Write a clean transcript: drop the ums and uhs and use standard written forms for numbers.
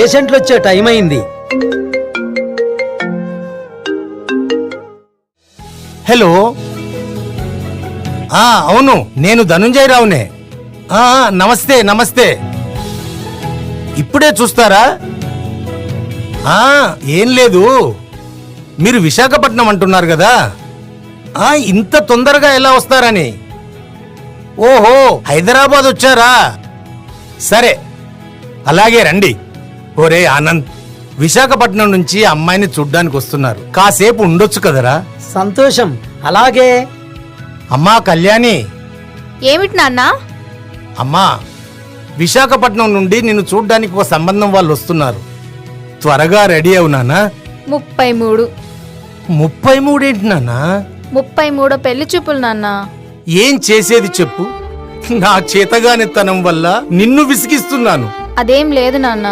పేషెంట్లు వచ్చే టైం అయింది. హలో, అవును, నేను ధనుంజయ రావునే. నమస్తే నమస్తే. ఇప్పుడే చూస్తారా? ఏం లేదు, మీరు విశాఖపట్నం అంటున్నారు కదా, ఇంత తొందరగా ఎలా వస్తారని. ఓహో, హైదరాబాద్ వచ్చారా? సరే, అలాగే రండి. ఒరే ఆనంద్, విశాఖపట్నం నుంచి అమ్మాయిని చూడ్డానికి వస్తున్నారు, కాసేపు ఉండొచ్చు కదరా? సంతోషం, అలాగే. అమ్మా కళ్యాణి. ఏమిటి నాన్న? అమ్మా, విశాఖపట్నం నుండి నిన్ను చూడ్డానికి ఒక సంబంధం వాళ్ళు వస్తున్నారు, త్వరగా రెడీ అవు నాన్నా. 33. 33 ఏంటి నాన్నా? 33 పెళ్లి చూపులు నాన్న. ఏం చేసేది చెప్పు, నా చేతగానితనం వల్ల నిన్ను విసిగిస్తున్నాను. అదేం లేదు నాన్న.